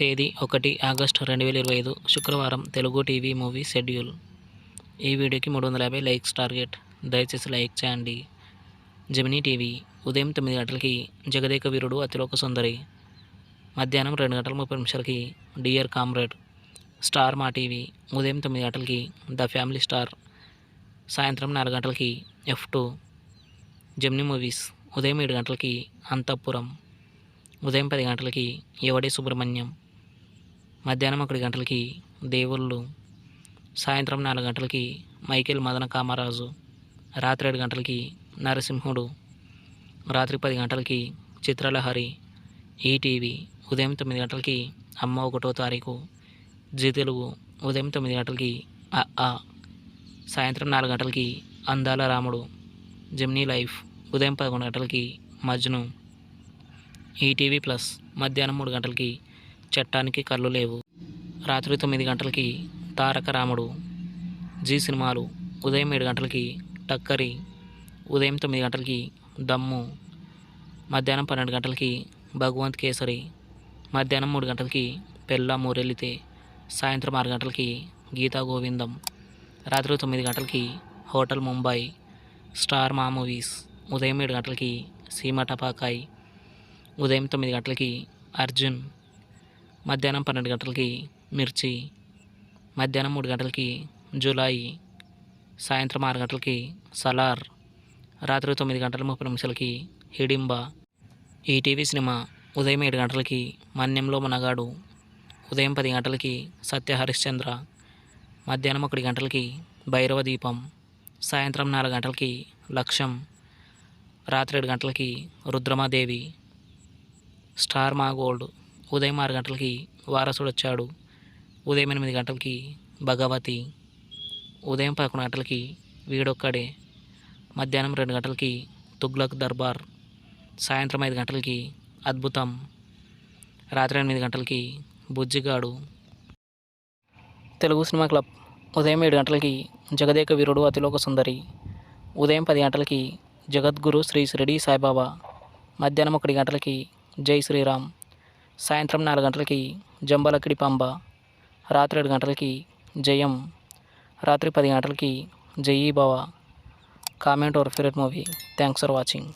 తేదీ 1 ఆగస్టు 2025 శుక్రవారం Telugu TV movie schedule. ఈ వీడియోకి 350 లైక్స్ టార్గెట్. దయచేసి లైక్ చేయండి. జెమినీ టీవీ ఉదయం 9 గంటలకి జగదేక వీరుడు అతిలోక సుందరి, మధ్యాహ్నం 2 గంటల 30 నిమిషాలకి డియర్ కామ్రేడ్. స్టార్ మా టీవీ ఉదయం 9 గంటలకి ద ఫ్యామిలీ స్టార్, సాయంత్రం 4 గంటలకి F2. జెమినీ మూవీస్ ఉదయం 7 గంటలకి అంతఃపురం, ఉదయం 10 గంటలకి ఎవడే సుబ్రహ్మణ్యం, మధ్యాహ్నం 1 గంటలకి దేవుళ్ళు, సాయంత్రం 4 గంటలకి మైకేల్ మదన కామరాజు, రాత్రి 7 గంటలకి నరసింహుడు, రాత్రి 10 గంటలకి చిత్రలహరి. ఈటీవీ ఉదయం 9 గంటలకి అమ్మ 1వ తారీఖు, జీ తెలుగు ఉదయం 9 గంటలకి అ, సాయంత్రం 4 గంటలకి అందాల రాముడు. జెమినీ లైఫ్ ఉదయం 11 గంటలకి మజ్ను. ఈటీవీ ప్లస్ మధ్యాహ్నం 3 గంటలకి చట్టానికి కళ్ళు లేవు, రాత్రి 9 గంటలకి తారక రాముడు. జీ సినిమాలు ఉదయం 7 గంటలకి టక్కరి, ఉదయం 9 గంటలకి దమ్ము, మధ్యాహ్నం 12 గంటలకి భగవంత్ కేసరి, మధ్యాహ్నం 3 గంటలకి పెళ్ళా మూరెల్లితే, సాయంత్రం 6 గంటలకి గీతా గోవిందం, రాత్రి 9 గంటలకి హోటల్ ముంబై. స్టార్ మా మూవీస్ ఉదయం 7 గంటలకి సీమ టపాకాయ్, ఉదయం 9 గంటలకి అర్జున్, మధ్యాహ్నం 12 గంటలకి మిర్చి, మధ్యాహ్నం 3 గంటలకి జులాయి, సాయంత్రం 6 గంటలకి సలార్, రాత్రి 9 గంటల 30 నిమిషాలకి హిడింబ. ఈటీవీ సినిమా ఉదయం 7 గంటలకి మన్యంలో మునగాడు, ఉదయం 10 గంటలకి సత్య హరిశ్చంద్ర, మధ్యాహ్నం 1 గంటలకి భైరవ దీపం, సాయంత్రం 4 గంటలకి లక్ష్యం, రాత్రి 7 గంటలకి రుద్రమాదేవి. స్టార్ మా గోల్డ్ ఉదయం 6 గంటలకి వారసుడొచ్చాడు, ఉదయం 8 గంటలకి భగవతి, ఉదయం 11 గంటలకి వీడొక్కడే, మధ్యాహ్నం 2 గంటలకి తుగ్లక్ దర్బార్, సాయంత్రం 5 గంటలకి అద్భుతం, రాత్రి 8 గంటలకి బుజ్జిగాడు. తెలుగు సినిమా క్లబ్ ఉదయం 7 గంటలకి జగదేక వీరుడు అతిలోక సుందరి, ఉదయం 10 గంటలకి జగద్గురు శ్రీ షిరిడి సాయిబాబా, మధ్యాహ్నం 1 గంటలకి జై శ్రీరామ్, సాయంత్రం 4 గంటలకి జంబలకిడి పంబ, రాత్రి 7 గంటలకి జయం, రాత్రి 10 గంటలకి జయీ భవ. Comment our favourite movie. Thanks for watching.